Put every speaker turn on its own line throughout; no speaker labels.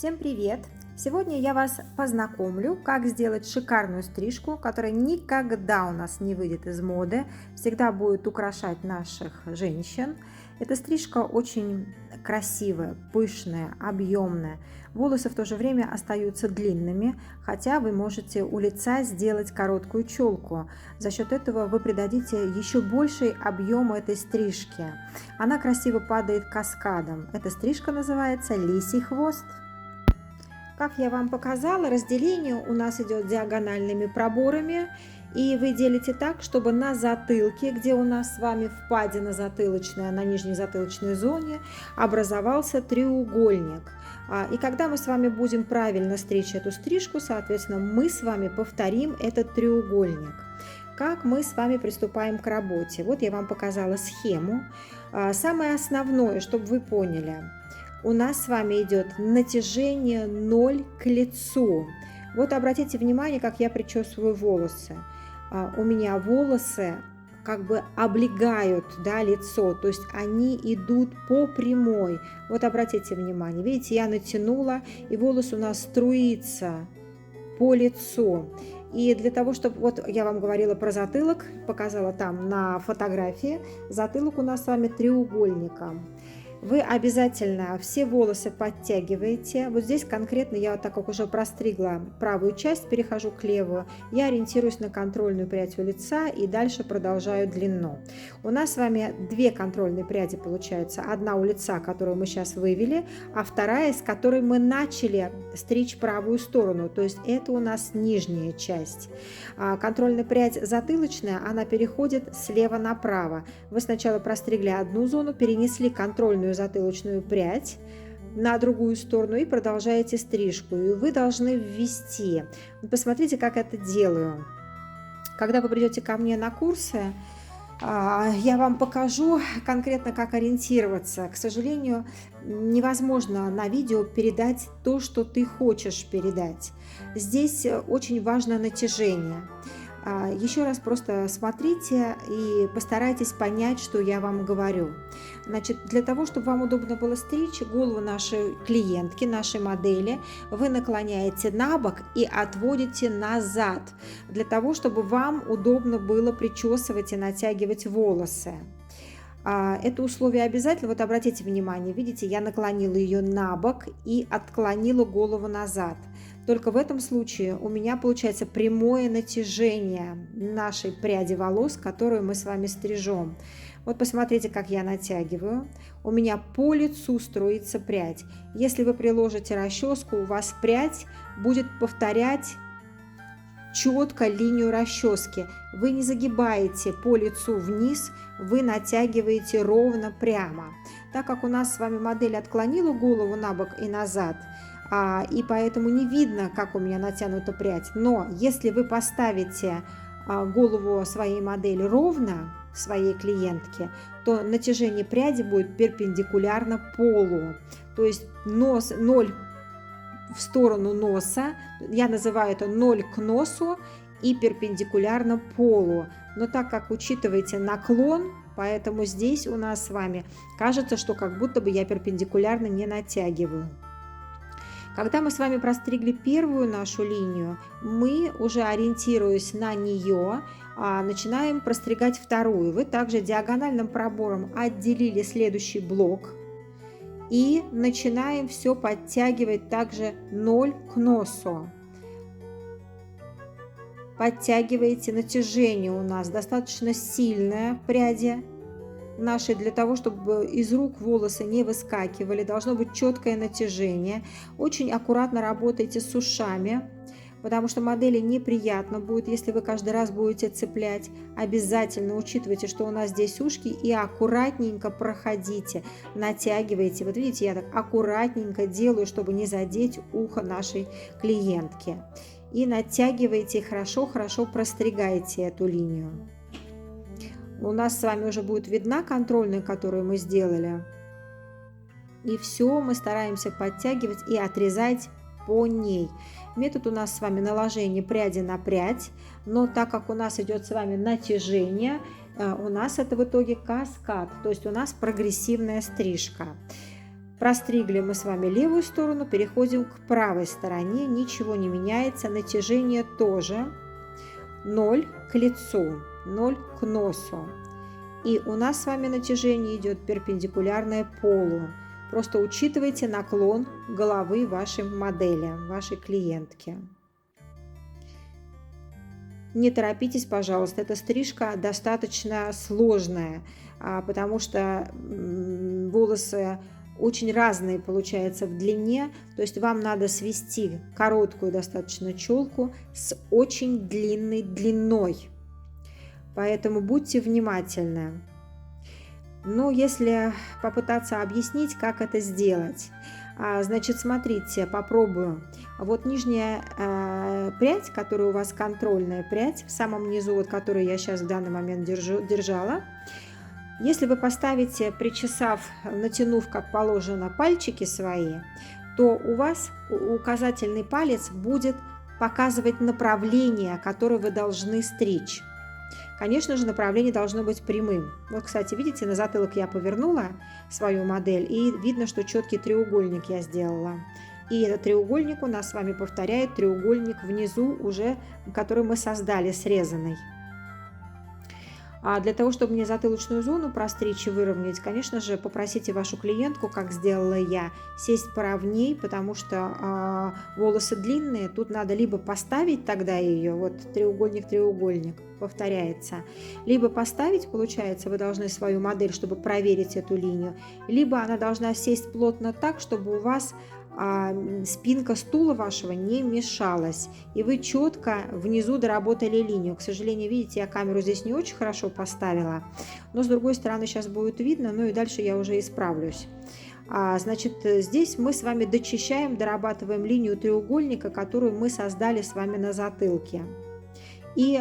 Всем привет! Сегодня я вас познакомлю, как сделать шикарную стрижку, которая никогда у нас не выйдет из моды, всегда будет украшать наших женщин. Эта стрижка очень красивая, пышная, объемная. Волосы в то же время остаются длинными, хотя вы можете у лица сделать короткую челку. За счет этого вы придадите еще больший объем этой стрижки. Она красиво падает каскадом. Эта стрижка называется лисий хвост. Как я вам показала, разделение у нас идет диагональными проборами, и вы делите так, чтобы на затылке, где у нас с вами впадина затылочная, на нижней затылочной зоне, образовался треугольник. И когда мы с вами будем правильно стричь эту стрижку, соответственно, мы с вами повторим этот треугольник. Как мы с вами приступаем к работе? Вот я вам показала схему. Самое основное, чтобы вы поняли, у нас с вами идет натяжение 0 к лицу. Вот обратите внимание, как я причесываю волосы. У меня волосы как бы облегают, да, лицо, то есть они идут по прямой. Вот обратите внимание, видите, я натянула, и волос у нас струится по лицу. И для того, чтобы, вот я вам говорила про затылок, показала там на фотографии, затылок у нас с вами треугольником. Вы обязательно все волосы подтягиваете. Вот здесь конкретно я, так как уже простригла правую часть, перехожу к левую. Я ориентируюсь на контрольную прядь у лица и дальше продолжаю длину. У нас с вами две контрольные пряди получается. Одна у лица, которую мы сейчас вывели, а вторая, с которой мы начали стричь правую сторону. То есть это у нас нижняя часть. Контрольная прядь затылочная, она переходит слева направо. Вы сначала простригли одну зону, перенесли контрольную затылочную прядь на другую сторону и продолжаете стрижку. И вы должны ввести. Посмотрите, как это делаю. Когда вы придете ко мне на курсы, я вам покажу конкретно, как ориентироваться. К сожалению, невозможно на видео передать то, что ты хочешь передать. Здесь очень важно натяжение. Еще раз просто смотрите и постарайтесь понять, что я вам говорю. Значит, для того, чтобы вам удобно было стричь голову нашей клиентки, нашей модели, вы наклоняете на бок и отводите назад, для того, чтобы вам удобно было причесывать и натягивать волосы. Это условие обязательно. Вот обратите внимание, видите, я наклонила ее на бок и отклонила голову назад. Только в этом случае у меня получается прямое натяжение нашей пряди волос, которую мы с вами стрижем. Вот посмотрите, как я натягиваю. У меня по лицу струится прядь. Если вы приложите расческу, у вас прядь будет повторять четко линию расчески. Вы не загибаете по лицу вниз, вы натягиваете ровно прямо. Так как у нас с вами модель отклонила голову на бок и назад, и поэтому не видно, как у меня натянута прядь. Но если вы поставите голову своей модели ровно, своей клиентке, то натяжение пряди будет перпендикулярно полу. То есть нос 0 в сторону носа, я называю это 0 к носу и перпендикулярно полу. Но так как учитываете наклон, поэтому здесь у нас с вами кажется, что как будто бы я перпендикулярно не натягиваю. Когда мы с вами простригли первую нашу линию, мы уже, ориентируясь на нее, начинаем простригать вторую. Вы также диагональным пробором отделили следующий блок и начинаем все подтягивать также 0 к носу. Подтягиваете натяжение у нас достаточно сильное пряди наши, для того, чтобы из рук волосы не выскакивали, должно быть четкое натяжение. Очень аккуратно работайте с ушами, потому что модели неприятно будет, если вы каждый раз будете цеплять. Обязательно учитывайте, что у нас здесь ушки, и аккуратненько проходите, натягивайте. Вот видите, я так аккуратненько делаю, чтобы не задеть ухо нашей клиентки. И натягивайте, хорошо простригайте эту линию. У нас с вами уже будет видна контрольная, которую мы сделали. И все мы стараемся подтягивать и отрезать по ней. Метод у нас с вами наложение пряди на прядь, но так как у нас идет с вами натяжение, у нас это в итоге каскад, то есть у нас прогрессивная стрижка. Простригли мы с вами левую сторону, переходим к правой стороне, ничего не меняется, натяжение тоже 0 к лицу, 0 к носу. И у нас с вами натяжение идет перпендикулярное полу. Просто учитывайте наклон головы вашей модели, вашей клиентки. Не торопитесь, пожалуйста, эта стрижка достаточно сложная, потому что волосы очень разные получаются в длине, то есть вам надо свести короткую достаточно челку с очень длинной длиной, поэтому будьте внимательны. Но если попытаться объяснить, как это сделать, значит, смотрите, попробую. Вот нижняя прядь, которая у вас контрольная прядь, в самом низу, вот, которую я сейчас в данный момент держала, если вы поставите, причесав, натянув как положено пальчики свои, то у вас указательный палец будет показывать направление, которое вы должны стричь. Конечно же, направление должно быть прямым. Вот, кстати, видите, на затылок я повернула свою модель, и видно, что четкий треугольник я сделала. И этот треугольник у нас с вами повторяет треугольник внизу уже, который мы создали, срезанный. А для того, чтобы мне затылочную зону простричь и выровнять, конечно же, попросите вашу клиентку, как сделала я, сесть поровней, потому что волосы длинные, тут надо либо поставить тогда ее, вот треугольник повторяется, либо поставить, получается, вы должны свою модель, чтобы проверить эту линию, либо она должна сесть плотно так, чтобы у вас спинка стула вашего не мешалась, и вы четко внизу доработали линию. К сожалению, видите, я камеру здесь не очень хорошо поставила, но с другой стороны сейчас будет видно, ну и дальше я уже исправлюсь. Значит, здесь мы с вами дочищаем, дорабатываем линию треугольника, которую мы создали с вами на затылке. И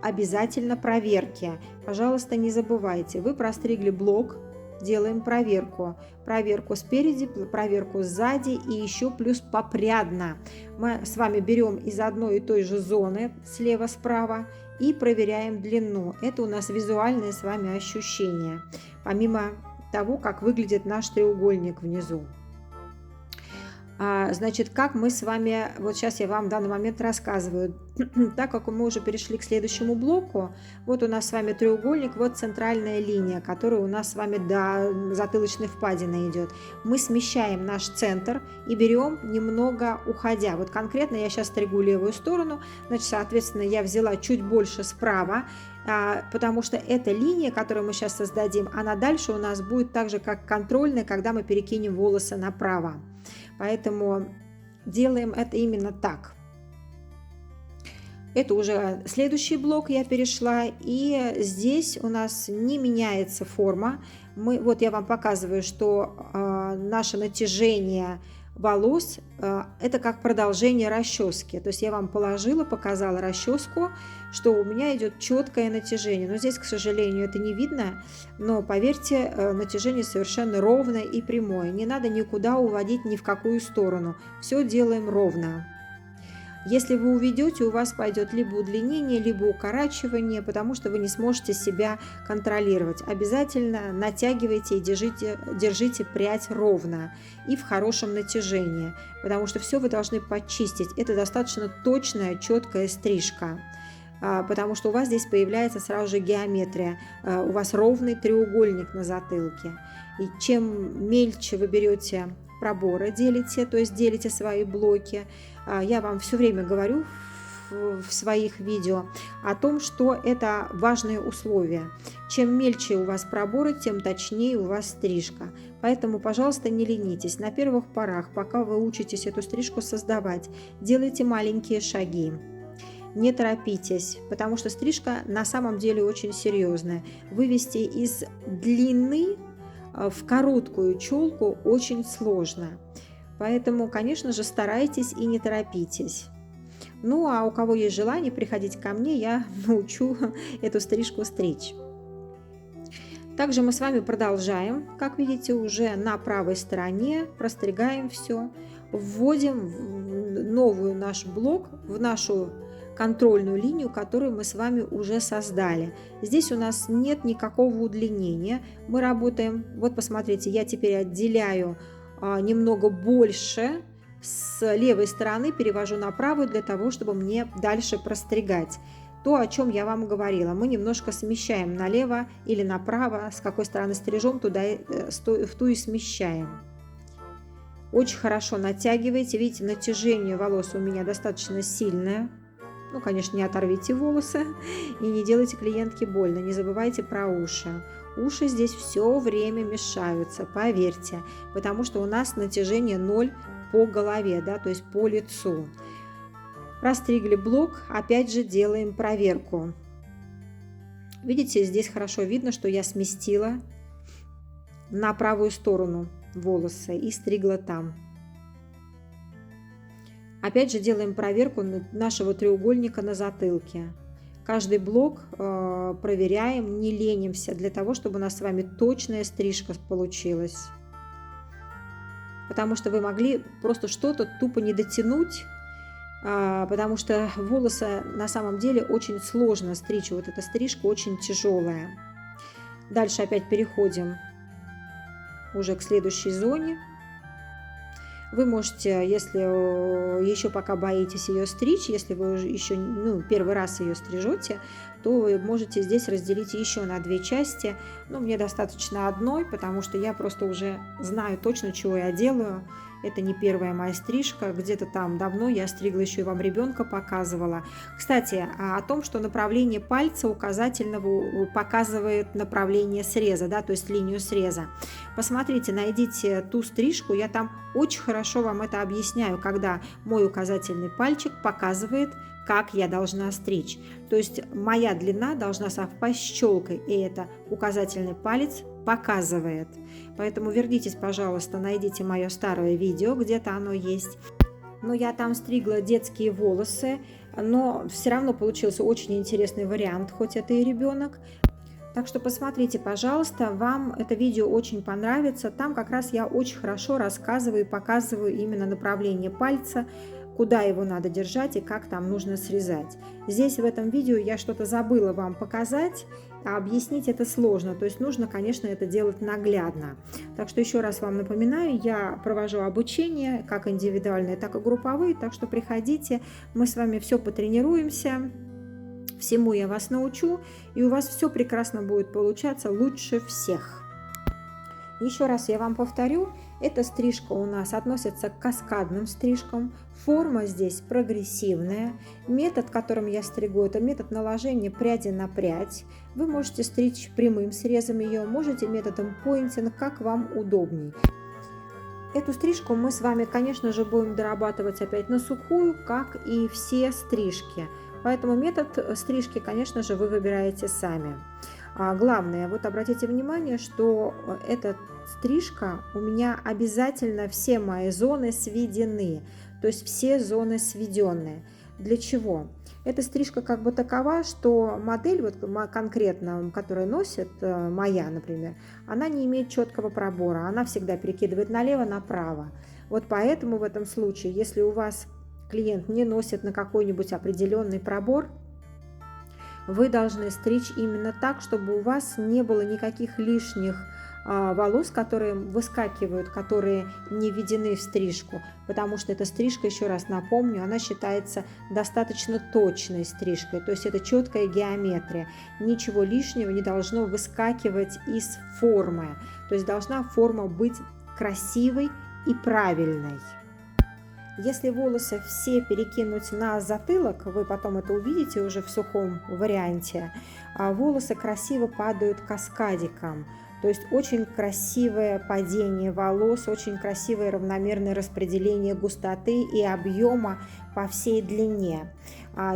обязательно проверки. Пожалуйста, не забывайте, вы простригли блок, делаем проверку. Проверку спереди, проверку сзади и еще плюс попрядно. Мы с вами берем из одной и той же зоны, слева-справа, и проверяем длину. Это у нас визуальное с вами ощущение, помимо того, как выглядит наш треугольник внизу. Значит, как мы с вами, вот сейчас я вам в данный момент рассказываю, так как мы уже перешли к следующему блоку, вот у нас с вами треугольник, вот центральная линия, которая у нас с вами до затылочной впадины идет. Мы смещаем наш центр и берем немного уходя. Вот конкретно я сейчас стригу левую сторону, значит, соответственно, я взяла чуть больше справа, потому что эта линия, которую мы сейчас создадим, она дальше у нас будет так же, как контрольная, когда мы перекинем волосы направо. Поэтому делаем это именно так. Это уже следующий блок я перешла, и здесь у нас не меняется форма. Вот я вам показываю, что наше натяжение волос это как продолжение расчески. То есть я вам показала расческу, что у меня идет четкое натяжение. Но здесь, к сожалению, это не видно, но поверьте, натяжение совершенно ровное и прямое. Не надо никуда уводить ни в какую сторону. Все делаем ровно. Если вы уведете, у вас пойдет либо удлинение, либо укорачивание, потому что вы не сможете себя контролировать. Обязательно натягивайте и держите прядь ровно и в хорошем натяжении, потому что все вы должны почистить. Это достаточно точная, четкая стрижка, потому что у вас здесь появляется сразу же геометрия. У вас ровный треугольник на затылке. И чем мельче вы берете проборы, делите, то есть делите свои блоки. Я вам все время говорю в своих видео о том, что это важные условия. Чем мельче у вас проборы, тем точнее у вас стрижка. Поэтому, пожалуйста, не ленитесь. На первых порах, пока вы учитесь эту стрижку создавать, делайте маленькие шаги. Не торопитесь, потому что стрижка на самом деле очень серьезная. Вывести из длины в короткую челку очень сложно. Поэтому, конечно же, старайтесь и не торопитесь. Ну, а у кого есть желание, приходите ко мне, я научу эту стрижку стричь. Также мы с вами продолжаем. Как видите, уже на правой стороне простригаем все. Вводим новый наш блок в нашу контрольную линию, которую мы с вами уже создали. Здесь у нас нет никакого удлинения. Мы работаем, вот посмотрите, я теперь отделяю немного больше с левой стороны, перевожу на правую для того, чтобы мне дальше простригать. То, о чем я вам говорила, мы немножко смещаем налево или направо, с какой стороны стрижем, туда в ту и смещаем. Очень хорошо натягивайте, видите, натяжение волос у меня достаточно сильное. Ну, конечно, не оторвите волосы и не делайте клиентке больно, не забывайте про уши. Уши здесь все время мешаются, поверьте, потому что у нас натяжение 0 по голове, да, то есть по лицу. Растригли блок, опять же делаем проверку. Видите, здесь хорошо видно, что я сместила на правую сторону волосы и стригла там. Опять же делаем проверку нашего треугольника на затылке. Каждый блок проверяем, не ленимся, для того, чтобы у нас с вами точная стрижка получилась. Потому что вы могли просто что-то тупо не дотянуть, потому что волосы на самом деле очень сложно стричь. Вот эта стрижка очень тяжелая. Дальше опять переходим уже к следующей зоне. Вы можете, если еще пока боитесь ее стричь, если вы еще первый раз ее стрижете, то вы можете здесь разделить еще на 2 части. Но мне достаточно одной, потому что я просто уже знаю точно, чего я делаю. Это не первая моя стрижка, где-то там давно я стригла, еще и вам ребенка показывала. Кстати, о том, что направление пальца указательного показывает направление среза, да, то есть линию среза. Посмотрите, найдите ту стрижку, я там очень хорошо вам это объясняю, когда мой указательный пальчик показывает, как я должна стричь. То есть моя длина должна совпасть с челкой, и это указательный палец показывает. Поэтому вернитесь, пожалуйста, найдите мое старое видео, где-то оно есть. Но я там стригла детские волосы, но все равно получился очень интересный вариант, хоть это и ребенок. Так что посмотрите, пожалуйста, вам это видео очень понравится. Там как раз я очень хорошо рассказываю и показываю именно направление пальца, куда его надо держать и как там нужно срезать. Здесь в этом видео я что-то забыла вам показать, а объяснить это сложно, то есть нужно, конечно, это делать наглядно. Так что еще раз вам напоминаю, я провожу обучение, как индивидуальные, так и групповые, так что приходите, мы с вами все потренируемся, всему я вас научу, и у вас все прекрасно будет получаться лучше всех. Еще раз я вам повторю, эта стрижка у нас относится к каскадным стрижкам. Форма здесь прогрессивная. Метод, которым я стригу, это метод наложения пряди на прядь. Вы можете стричь прямым срезом ее, можете методом поинтинг, как вам удобней. Эту стрижку мы с вами, конечно же, будем дорабатывать опять на сухую, как и все стрижки. Поэтому метод стрижки, конечно же, вы выбираете сами. Главное, вот обратите внимание, что эта стрижка у меня обязательно все мои зоны сведены, то есть все зоны сведенные. Для чего? Эта стрижка как бы такова, что модель вот конкретно, которая носит моя, например, она не имеет четкого пробора, она всегда перекидывает налево-направо. Вот поэтому в этом случае, если у вас клиент не носит на какой-нибудь определенный пробор, вы должны стричь именно так, чтобы у вас не было никаких лишних волос, которые выскакивают, которые не введены в стрижку, потому что эта стрижка, еще раз напомню, она считается достаточно точной стрижкой, то есть это четкая геометрия, ничего лишнего не должно выскакивать из формы, то есть должна форма быть красивой и правильной. Если волосы все перекинуть на затылок, вы потом это увидите уже в сухом варианте, волосы красиво падают каскадиком. То есть очень красивое падение волос, очень красивое равномерное распределение густоты и объема по всей длине.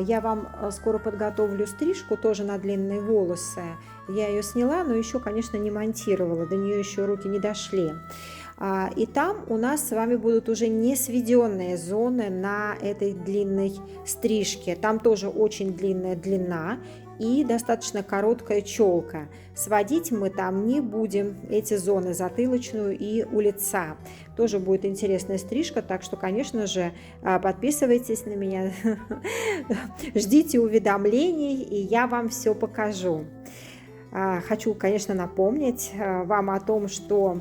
Я вам скоро подготовлю стрижку тоже на длинные волосы. Я ее сняла, но еще, конечно, не монтировала, до нее еще руки не дошли. И там у нас с вами будут уже не сведенные зоны на этой длинной стрижке. Там тоже очень длинная длина. и достаточно короткая челка. Сводить мы там не будем эти зоны, затылочную и у лица. Тоже будет интересная стрижка, так что, конечно же, подписывайтесь на меня, ждите уведомлений, и я вам все покажу. Хочу, конечно, напомнить вам о том, что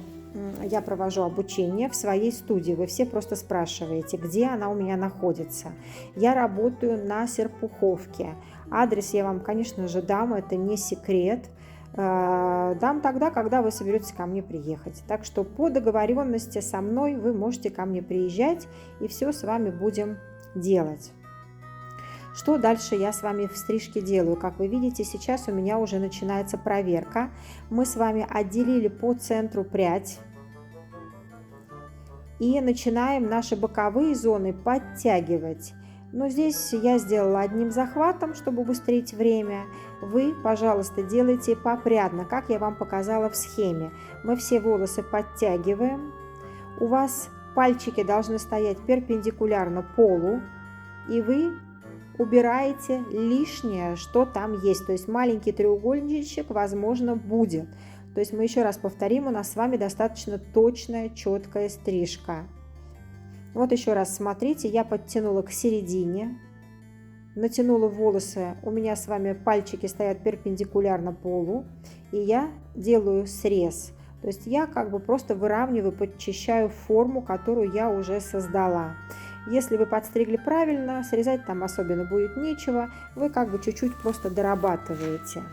я провожу обучение в своей студии. Вы все просто спрашиваете, где она у меня находится. Я работаю на Серпуховке. Адрес я вам, конечно же, дам, это не секрет. Дам тогда, когда вы соберетесь ко мне приехать. Так что по договоренности со мной вы можете ко мне приезжать, и все с вами будем делать. Что дальше я с вами в стрижке делаю? Как вы видите, сейчас у меня уже начинается проверка. Мы с вами отделили по центру прядь и начинаем наши боковые зоны подтягивать. Но здесь я сделала одним захватом, чтобы убыстрить время. Вы, пожалуйста, делайте попрядно, как я вам показала в схеме. Мы все волосы подтягиваем. У вас пальчики должны стоять перпендикулярно полу, и вы убираете лишнее, что там есть. То есть маленький треугольничек, возможно, будет. То есть мы еще раз повторим, у нас с вами достаточно точная, четкая стрижка. Вот еще раз смотрите, я подтянула к середине, натянула волосы, у меня с вами пальчики стоят перпендикулярно полу, и я делаю срез. То есть я как бы просто выравниваю, подчищаю форму, которую я уже создала. Если вы подстригли правильно, срезать там особенно будет нечего, вы как бы чуть-чуть просто дорабатываете.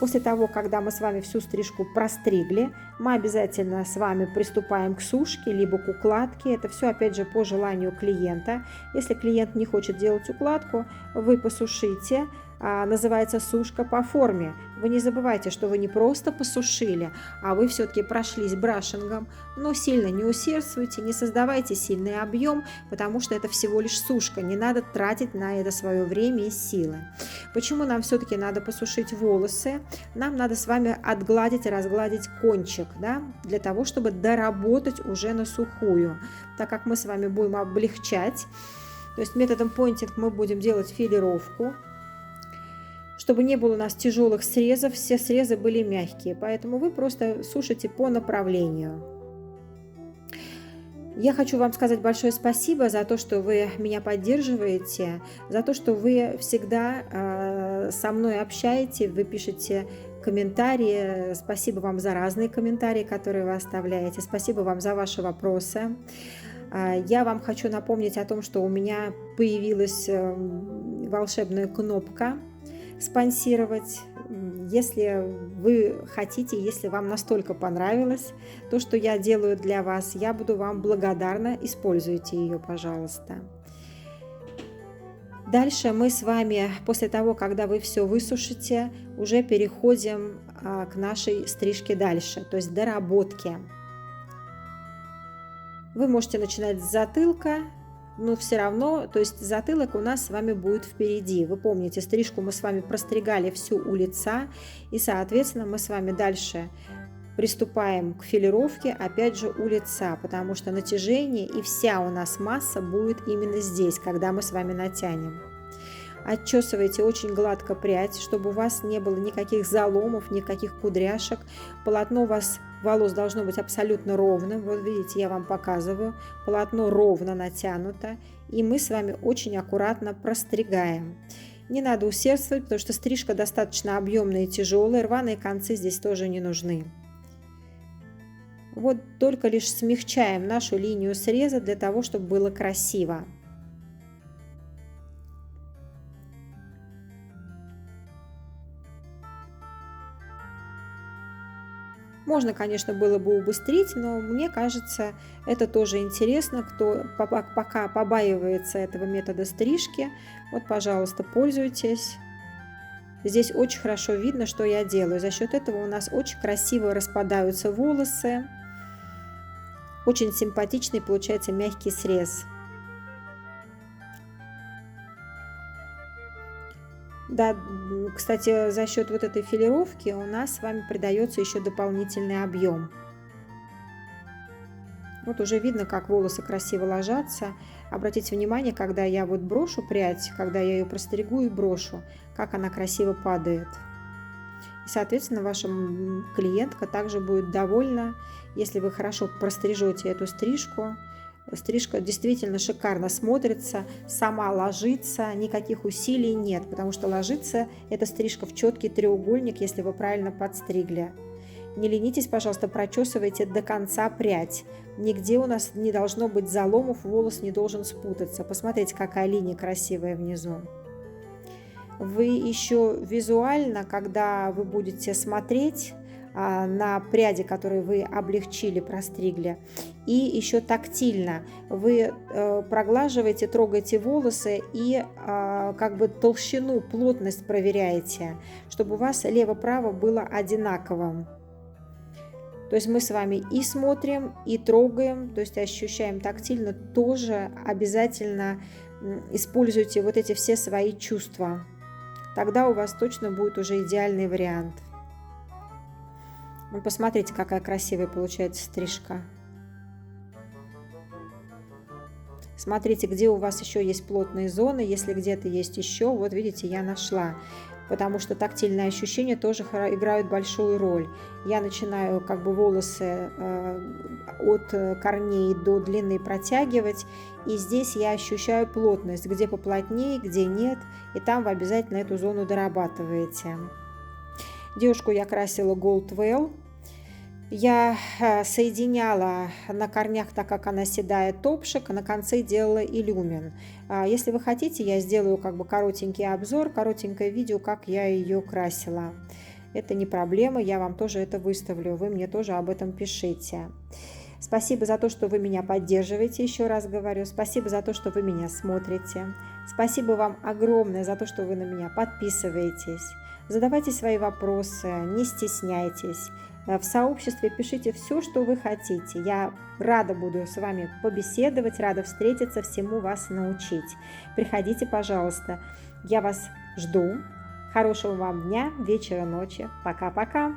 После того, когда мы с вами всю стрижку простригли, мы обязательно с вами приступаем к сушке, либо к укладке. Это все опять же по желанию клиента. Если клиент не хочет делать укладку, вы посушите. Называется сушка по форме. Вы не забывайте, что вы не просто посушили, а вы все-таки прошлись брашингом, но сильно не усердствуйте, не создавайте сильный объем, потому что это всего лишь сушка, не надо тратить на это свое время и силы. Почему нам все-таки надо посушить волосы? Нам надо с вами отгладить и разгладить кончик, да, для того, чтобы доработать уже на сухую, так как мы с вами будем облегчать, то есть методом поинтинг мы будем делать филировку, чтобы не было у нас тяжелых срезов, все срезы были мягкие, поэтому вы просто сушите по направлению. Я хочу вам сказать большое спасибо за то, что вы меня поддерживаете, за то, что вы всегда со мной общаетесь, вы пишете комментарии. Спасибо вам за разные комментарии, которые вы оставляете. Спасибо вам за ваши вопросы. Я вам хочу напомнить о том, что у меня появилась волшебная кнопка спонсировать. Если вы хотите, если вам настолько понравилось то, что я делаю для вас, я буду вам благодарна. Используйте ее, пожалуйста. Дальше мы с вами, после того, когда вы все высушите, уже переходим к нашей стрижке дальше, то есть доработке. Вы можете начинать с затылка, но все равно, то есть затылок у нас с вами будет впереди. Вы помните, стрижку мы с вами простригали всю у лица, и, соответственно, мы с вами дальше приступаем к филировке, опять же, у лица, потому что натяжение и вся у нас масса будет именно здесь, когда мы с вами натянем. Отчесывайте очень гладко прядь, чтобы у вас не было никаких заломов, никаких кудряшек. Полотно у вас волос должно быть абсолютно ровным. Вот видите, я вам показываю. Полотно ровно натянуто. И мы с вами очень аккуратно простригаем. Не надо усердствовать, потому что стрижка достаточно объемная и тяжелая. Рваные концы здесь тоже не нужны. Вот только лишь смягчаем нашу линию среза для того, чтобы было красиво. Можно, конечно, было бы убыстрить, но мне кажется, это тоже интересно. Кто пока побаивается этого метода стрижки, вот, пожалуйста, пользуйтесь. Здесь очень хорошо видно, что я делаю. За счет этого у нас очень красиво распадаются волосы. Очень симпатичный получается мягкий срез. Да, кстати, за счет вот этой филировки у нас с вами придается еще дополнительный объем. Вот уже видно, как волосы красиво ложатся. Обратите внимание, когда я вот брошу прядь, когда я ее простригу и брошу, как она красиво падает. И, соответственно, ваша клиентка также будет довольна, если вы хорошо прострижете эту стрижку. Стрижка действительно шикарно смотрится, сама ложится, никаких усилий нет, потому что ложится эта стрижка в четкий треугольник, если вы правильно подстригли. Не ленитесь, пожалуйста, прочесывайте до конца прядь. Нигде у нас не должно быть заломов, волос не должен спутаться. Посмотрите, какая линия красивая внизу. Вы еще визуально, когда вы будете смотреть на пряди, которые вы облегчили, простригли, и еще тактильно вы проглаживаете, трогаете волосы и как бы толщину, плотность проверяете, чтобы у вас лево-право было одинаковым. То есть мы с вами и смотрим, и трогаем, то есть ощущаем тактильно, тоже обязательно используйте вот эти все свои чувства. Тогда у вас точно будет уже идеальный вариант. Ну, посмотрите, какая красивая получается стрижка. Смотрите, где у вас еще есть плотные зоны, если где-то есть еще, вот видите, я нашла. Потому что тактильные ощущения тоже играют большую роль. Я начинаю как бы волосы от корней до длины протягивать, и здесь я ощущаю плотность, где поплотнее, где нет, и там вы обязательно эту зону дорабатываете. Девушку я красила Gold Well. Я соединяла на корнях, так как она седая, топшик, а на конце делала илюмин. Если вы хотите, я сделаю как бы коротенький обзор, коротенькое видео, как я ее красила. Это не проблема, я вам тоже это выставлю, вы мне тоже об этом пишите. Спасибо за то, что вы меня поддерживаете, еще раз говорю. Спасибо за то, что вы меня смотрите. Спасибо вам огромное за то, что вы на меня подписываетесь. Задавайте свои вопросы, не стесняйтесь. В сообществе пишите все, что вы хотите. Я рада буду с вами побеседовать, рада встретиться, всему вас научить. Приходите, пожалуйста. Я вас жду. Хорошего вам дня, вечера, ночи. Пока-пока.